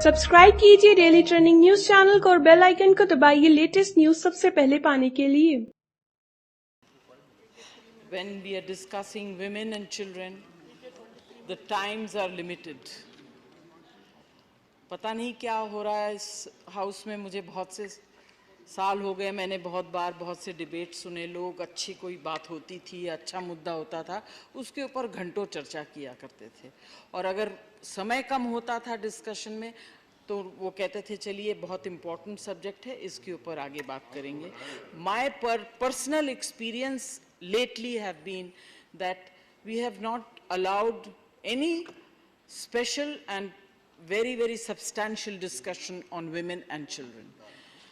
Subscribe कीजिए daily trending news channel को और बेल आइकन को दबाइए लेटेस्ट न्यूज सबसे पहले पाने के लिए। When we are discussing women and children, the times are limited. पता नहीं क्या हो रहा है इस हाउस में। मुझे बहुत से साल हो गए, मैंने बहुत बार बहुत से डिबेट सुने। लोग अच्छी कोई बात होती थी, अच्छा मुद्दा होता था, उसके ऊपर घंटों चर्चा किया करते थे। और अगर समय कम होता था डिस्कशन में तो वो कहते थे चलिए बहुत इम्पोर्टेंट सब्जेक्ट है, इसके ऊपर आगे बात करेंगे। My personal experience lately have been that we have not allowed any special and very substantial discussion on women and children.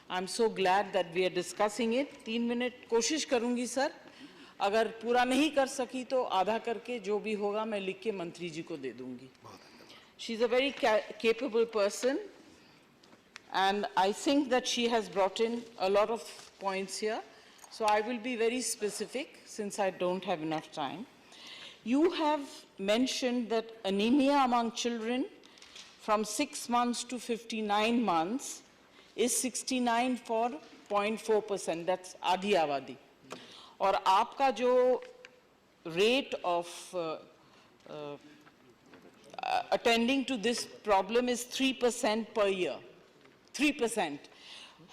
I'm so glad that we are discussing it. 3 minute कोशिश करूंगी sir, अगर पूरा नहीं कर सकी तो आधा करके जो भी होगा मैं लिख के मंत्री जी को दे दूंगी। She is a very capable person and I think that she has brought in a lot of points here. So I will be very specific since I don't have enough time. You have mentioned that anemia among children from 6 months to 59 months is 69.4%. That's आधी आबादी। और आपका जो rate of attending to this problem is 3% per year. 3%.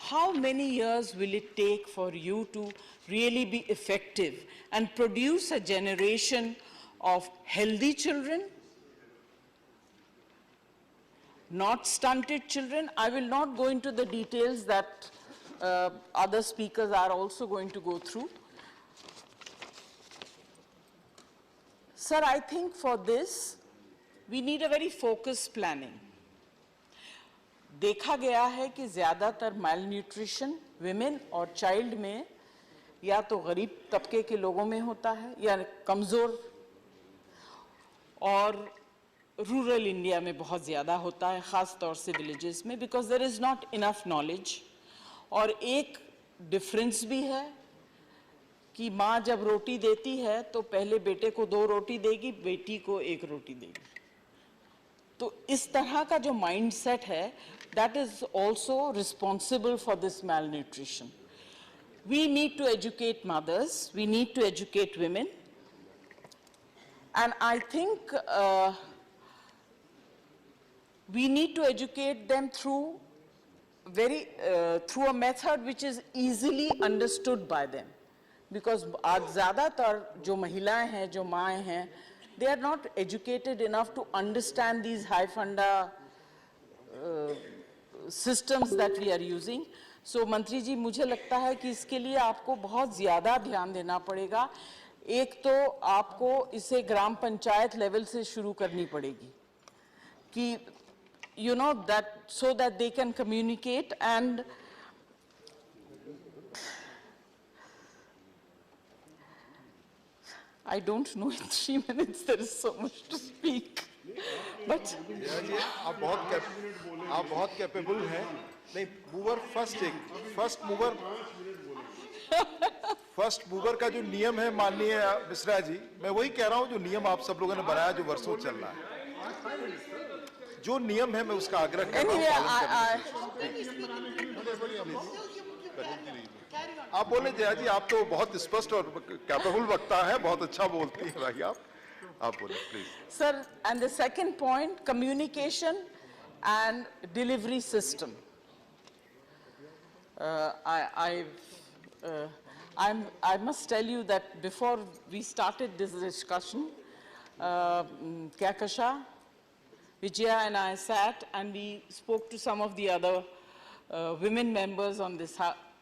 How many years will it take for you to really be effective and produce a generation of healthy children, not stunted children? I will not go into the details that other speakers are also going to go through. Sir, I think for this, we need a very focused planning. देखा गया है कि ज़्यादातर माल nutrition women और child में या तो गरीब तबके के लोगों में होता है या कमज़ोर, और रूरल इंडिया में बहुत ज़्यादा होता है, ख़ास तौर से विलेजेस में, because there is not enough knowledge. और एक डिफरेंस भी है कि माँ जब रोटी देती है तो पहले बेटे को 2 रोटी देगी, बेटी को 1 रोटी देगी। तो इस तरह का जो माइंडसेट है, that is also responsible for this malnutrition. We need to educate mothers, we need to educate women, and I think we need to educate them through a method which is easily understood by them, because आज ज़्यादातर जो महिलाएं हैं, जो माएँ हैं, they are not educated enough to understand these high funda systems that we are using. So मंत्री जी, मुझे लगता है कि इसके लिए आपको बहुत ज़्यादा ध्यान देना पड़ेगा। एक तो आपको इसे ग्राम पंचायत लेवल से शुरू करनी पड़ेगी कि you know that so that they can communicate, and I don't know, in 3 minutes there is so much to speak. But आप बहुत कैपेबल हैं। नहीं, फर्स्ट मूवर का जो नियम है माननीय मिश्रा जी, मैं वही कह रहा हूँ जो नियम आप सब लोगों ने बनाया, जो वर्षों चल रहा है, जो नियम है मैं उसका आग्रह कर रहा हूँ। आप बोले जया जी, आप तो बहुत स्पष्ट और कैपेबल वक्ता है, बहुत अच्छा बोलती है भाई आप बोले please. Sir, and the second point, communication and delivery system. I must tell you that before we started this discussion, Kyakasha, Vijaya and I sat and we spoke to some of the other women members on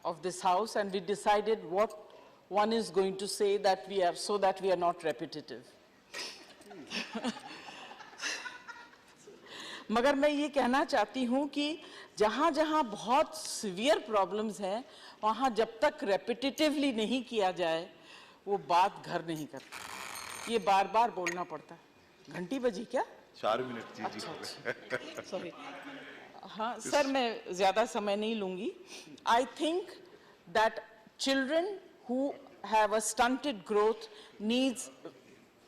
of this house, and we decided what one is going to say so that we are not repetitive. मगर मैं ये कहना चाहती हूँ कि जहाँ जहाँ बहुत सीवियर प्रॉब्लम्स हैं, वहाँ जब तक रेपिटेटिवली नहीं किया जाए वो बात घर नहीं करती। ये बार बार बोलना पड़ता है। घंटी बजी क्या? 4 मिनट जी। अच्छा, सॉरी। हाँ सर, मैं ज़्यादा समय नहीं लूँगी। I think that children who have a stunted growth needs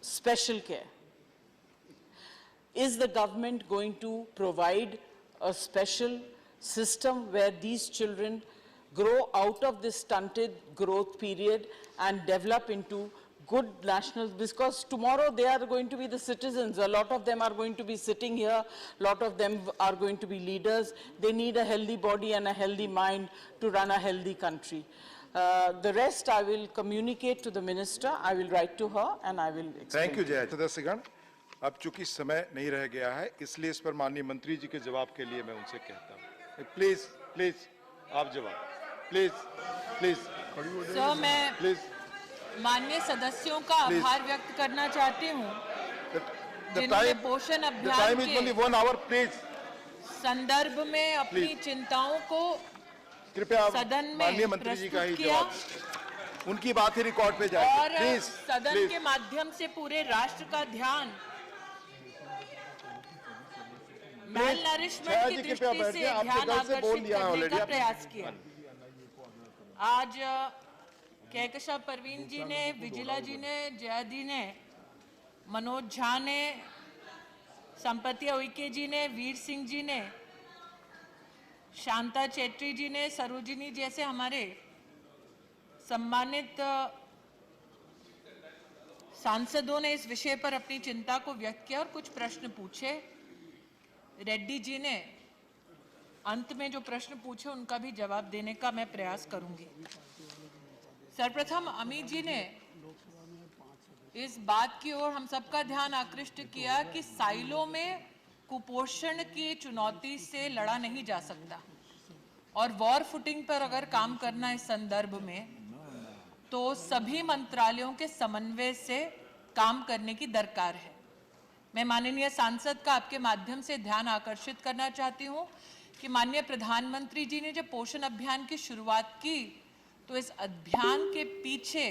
special care. Is the government going to provide a special system where these children grow out of this stunted growth period and develop into good nationals, because tomorrow they are going to be the citizens. A lot of them are going to be sitting here. A lot of them are going to be leaders. They need a healthy body and a healthy mind to run a healthy country. The rest I will communicate to the minister. I will write to her and I will explain. Thank you Jaya सदस्यगण। अब चूंकि समय नहीं रह गया है, इसलिए इस पर माननीय मंत्री जी के जवाब के लिए मैं उनसे कहता हूँ। प्लीज प्लीज आप जवाब, प्लीज प्लीज सर, मैं प्लीज माननीय सदस्यों का आभार व्यक्त करना चाहती हूँ The जिन्होंने time, पोषण the अभियान time is only के 1 hour, please. संदर्भ में अपनी Please. चिंताओं को कृपया आप सदन में माननीय मंत्री जी का ही प्रस्तुत किया जवाब, उनकी बात ही रिकॉर्ड पे जाएगी। और प्लीज सदन प्लीज के माध्यम से पूरे राष्ट्र का ध्यान मेल नरिशमेंट छाया की जी कृपया दृष्टि बैठ से जाएं, आपने ध्यान गलत से बोल आकर्षित दिया है करने already, का आप- प्रयास किया। आज कहकशां परवीन जी ने, विजिला जी ने, जया जी ने, मनोज झा ने, संपत्ति उइके जी ने, वीर सिंह जी ने, शांता चेट्री जी ने, सरोजिनी जैसे हमारे सम्मानित सांसदों ने इस विषय पर अपनी चिंता को व्यक्त किया और कुछ प्रश्न पूछे। रेड्डी जी ने अंत में जो प्रश्न पूछे उनका भी जवाब देने का मैं प्रयास करूंगी। सर्वप्रथम अमित जी ने इस बात की ओर हम सबका ध्यान आकृष्ट किया कि साइलो में कुपोषण की चुनौती से लड़ा नहीं जा सकता और वॉर फुटिंग पर अगर काम करना इस संदर्भ में तो सभी मंत्रालयों के समन्वय से काम करने की दरकार है। मैं माननीय सांसद का आपके माध्यम से ध्यान आकर्षित करना चाहती हूं कि माननीय प्रधानमंत्री जी ने जब पोषण अभियान की शुरुआत की तो इस अभियान के पीछे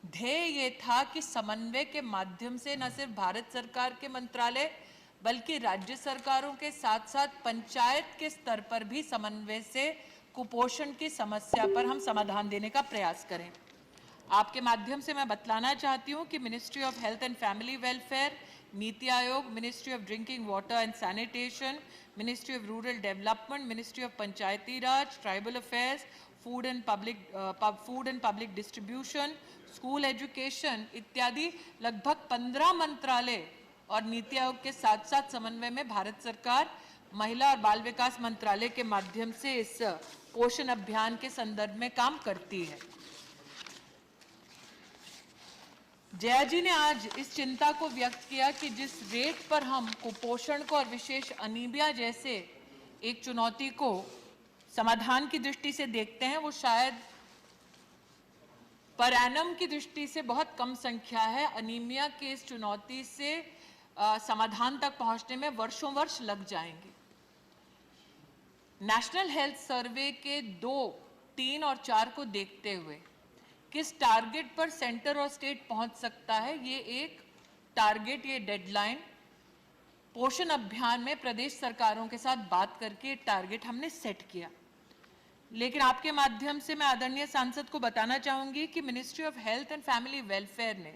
ध्येय ये था कि समन्वय के माध्यम से न सिर्फ भारत सरकार के मंत्रालय बल्कि राज्य सरकारों के साथ साथ पंचायत के स्तर पर भी समन्वय से कुपोषण की समस्या पर हम समाधान देने का प्रयास करें। आपके माध्यम से मैं बतलाना चाहती हूं कि ministry of health and family welfare, NITI Aayog, ministry of drinking water and sanitation, ministry of rural development, ministry of Panchayati Raj, tribal affairs, food and public distribution, school education इत्यादि लगभग 15 मंत्रालय और नीति आयोग के साथ साथ समन्वय में भारत सरकार महिला और बाल विकास मंत्रालय के माध्यम से इस पोषण अभियान के संदर्भ में काम करती है। जया जी ने आज इस चिंता को व्यक्त किया कि जिस रेट पर हम कुपोषण को और विशेष अनीमिया जैसे एक चुनौती को समाधान की दृष्टि से देखते हैं वो शायद पर एनम की दृष्टि से बहुत कम संख्या है। अनीमिया के इस चुनौती से समाधान तक पहुंचने में वर्षों वर्ष लग जाएंगे। नेशनल हेल्थ सर्वे के 2, 3 और 4 को देखते हुए किस टारगेट पर सेंटर और स्टेट पहुंच सकता है, ये एक टारगेट, ये डेडलाइन पोषण अभियान में प्रदेश सरकारों के साथ बात करके टारगेट हमने सेट किया। लेकिन आपके माध्यम से मैं आदरणीय सांसद को बताना चाहूंगी कि ministry of health and family welfare ने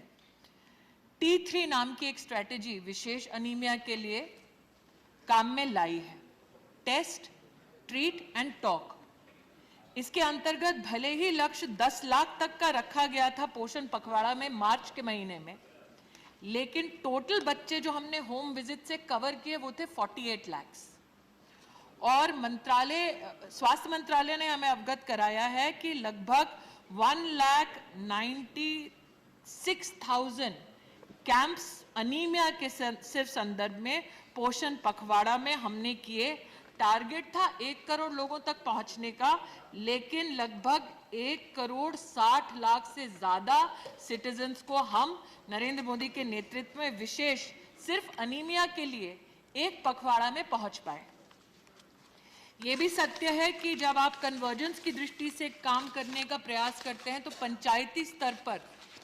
T3 नाम की एक स्ट्रेटेजी विशेष अनीमिया के लिए काम में लाई है। Test, treat and talk. इसके अंतर्गत भले ही लक्ष्य 10 लाख तक का रखा गया था पोषण पखवाड़ा में मार्च के महीने में, लेकिन टोटल बच्चे जो हमने होम विजिट से कवर किए वो थे 48 लाख। और स्वास्थ्य मंत्रालय ने हमें अवगत कराया है कि लगभग 1,96,000 कैंप्स अनीमिया के सिर्फ संदर्भ में पोषण पखवाड़ा में हमने किए। टारगेट था 1 करोड़ लोगों तक पहुंचने का, लेकिन लगभग 1,60,00,000 से ज्यादा सिटीजन्स को हम नरेंद्र मोदी के नेतृत्व में विशेष सिर्फ अनीमिया के लिए एक पखवाड़ा में पहुंच पाए। ये भी सत्य है कि जब आप कन्वर्जेंस की दृष्टि से काम करने का प्रयास करते हैं तो पंचायती स्तर पर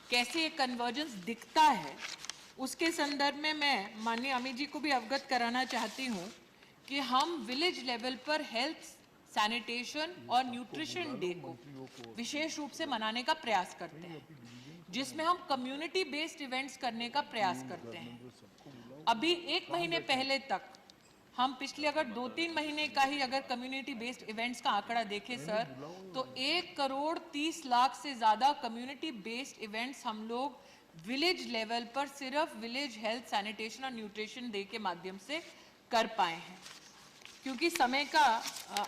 कैसे ये कन्वर्जेंस दिखता है, उसके संदर्भ में मैं माननीय अमित जी को भी अवगत कराना चाहती हूँ कि हम विलेज लेवल पर हेल्थ, सैनिटेशन और न्यूट्रिशन डे को विशेष रूप से मनाने का प्रयास करते हैं, जिसमें हम कम्युनिटी बेस्ड इवेंट्स करने का प्रयास करते हैं। अभी 1 महीने पहले तक हम पिछले अगर 2-3 महीने का ही अगर कम्युनिटी बेस्ड इवेंट्स का आंकड़ा देखें सर, तो 1,30,00,000 से ज्यादा कम्युनिटी बेस्ड इवेंट्स हम लोग विलेज लेवल पर सिर्फ विलेज हेल्थ सैनिटेशन और न्यूट्रिशन डे के माध्यम से कर पाए हैं। क्योंकि समय का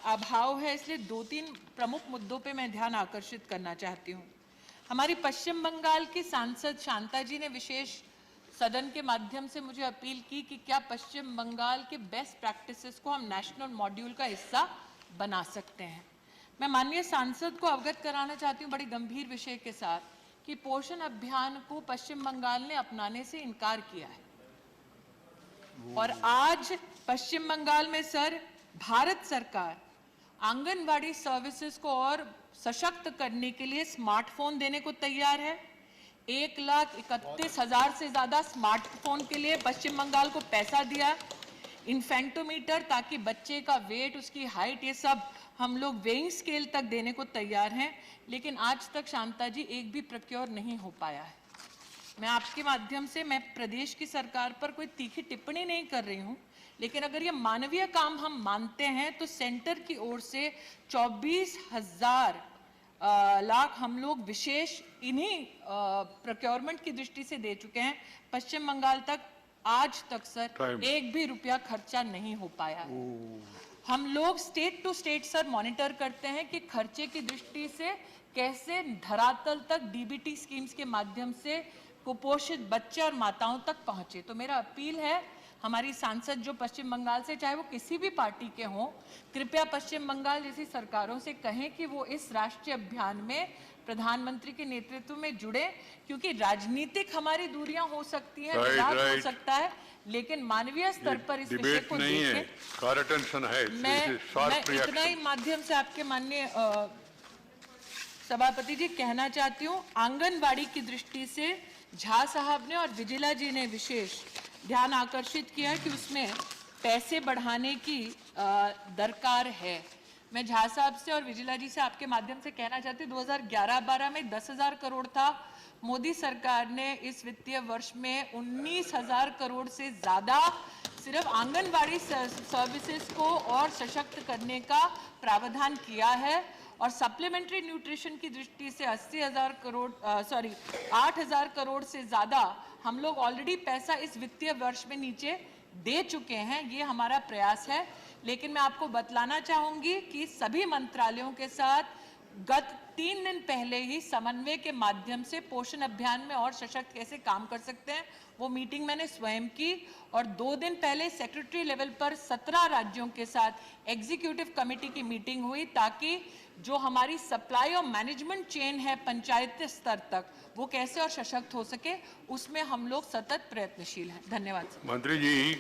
अभाव है, इसलिए 2-3 प्रमुख मुद्दों पे मैं ध्यान आकर्षित करना चाहती हूँ। हमारी पश्चिम बंगाल की सांसद शांता जी ने विशेष सदन के माध्यम से मुझे अपील की कि क्या पश्चिम बंगाल के बेस्ट प्रैक्टिसेस को हम नेशनल मॉड्यूल का हिस्सा बना सकते हैं। मैं माननीय सांसद को अवगत कराना चाहती हूँ बड़ी गंभीर विषय के साथ कि पोषण अभियान को पश्चिम बंगाल ने अपनाने से इनकार किया है और आज पश्चिम बंगाल में सर भारत सरकार आंगनवाड़ी सर्विसेज को और सशक्त करने के लिए स्मार्टफोन देने को तैयार है। 1,31,000 से ज्यादा स्मार्टफोन के लिए पश्चिम बंगाल को पैसा दिया। इन्फेंटोमीटर ताकि बच्चे का वेट, उसकी हाइट, ये सब हम लोग वेइंग स्केल तक देने को तैयार हैं, लेकिन आज तक शांता जी एक भी प्रोक्योर नहीं हो पाया है। मैं आपके माध्यम से मैं प्रदेश की सरकार पर कोई तीखी टिप्पणी नहीं कर रही हूं, लेकिन अगर ये मानवीय काम हम मानते हैं तो सेंटर की ओर से 24,000 लाख हम लोग विशेष इन्हीं प्रोक्योरमेंट की दृष्टि से दे चुके हैं। पश्चिम बंगाल तक आज तक सर एक भी रुपया खर्चा नहीं हो पाया है। हम लोग state to state sir monitor करते हैं कि खर्चे की दृष्टि से कैसे धरातल तक डीबीटी स्कीम्स के माध्यम से कुपोषित बच्चे और माताओं तक पहुंचे। तो मेरा अपील है हमारी सांसद जो पश्चिम बंगाल से, चाहे वो किसी भी पार्टी के हों, कृपया पश्चिम बंगाल जैसी सरकारों से कहें कि वो इस राष्ट्रीय अभियान में प्रधानमंत्री के नेतृत्व में जुड़े, क्योंकि राजनीतिक हमारी दूरियां हो सकती हैं, विवाद हो सकता है, लेकिन मानवीय स्तर पर इस विषय को देखें। मैं इतना ही माध्यम से आपके माननीय सभापति जी कहना चाहती हूँ, आंगनबाड़ी की दृष्टि से झा साहब ने और विजिला जी ने विशेष ध्यान आकर्षित किया कि उसमें पैसे बढ़ाने की दरकार है। मैं झा साहब से और विजिला जी से आपके माध्यम से कहना चाहती हूँ 2011-12 में 10,000 करोड़ था, मोदी सरकार ने इस वित्तीय वर्ष में 19,000 करोड़ से ज्यादा सिर्फ आंगनबाड़ी सर्विसेज को और सशक्त करने का प्रावधान किया है और सप्लीमेंट्री न्यूट्रिशन की दृष्टि से 8,000 करोड़ से ज्यादा हम लोग ऑलरेडी पैसा इस वित्तीय वर्ष में नीचे दे चुके हैं। ये हमारा प्रयास है, लेकिन मैं आपको बतलाना चाहूंगी कि सभी मंत्रालयों के साथ गत 3 दिन पहले ही समन्वय के माध्यम से पोषण अभियान में और सशक्त कैसे काम कर सकते हैं वो मीटिंग मैंने स्वयं की और 2 दिन पहले सेक्रेटरी लेवल पर 17 राज्यों के साथ एग्जीक्यूटिव कमेटी की मीटिंग हुई, ताकि जो हमारी सप्लाई और मैनेजमेंट चेन है पंचायत स्तर तक वो कैसे और सशक्त हो सके, उसमें हम लोग सतत प्रयत्नशील हैं। धन्यवाद। मंत्री जी,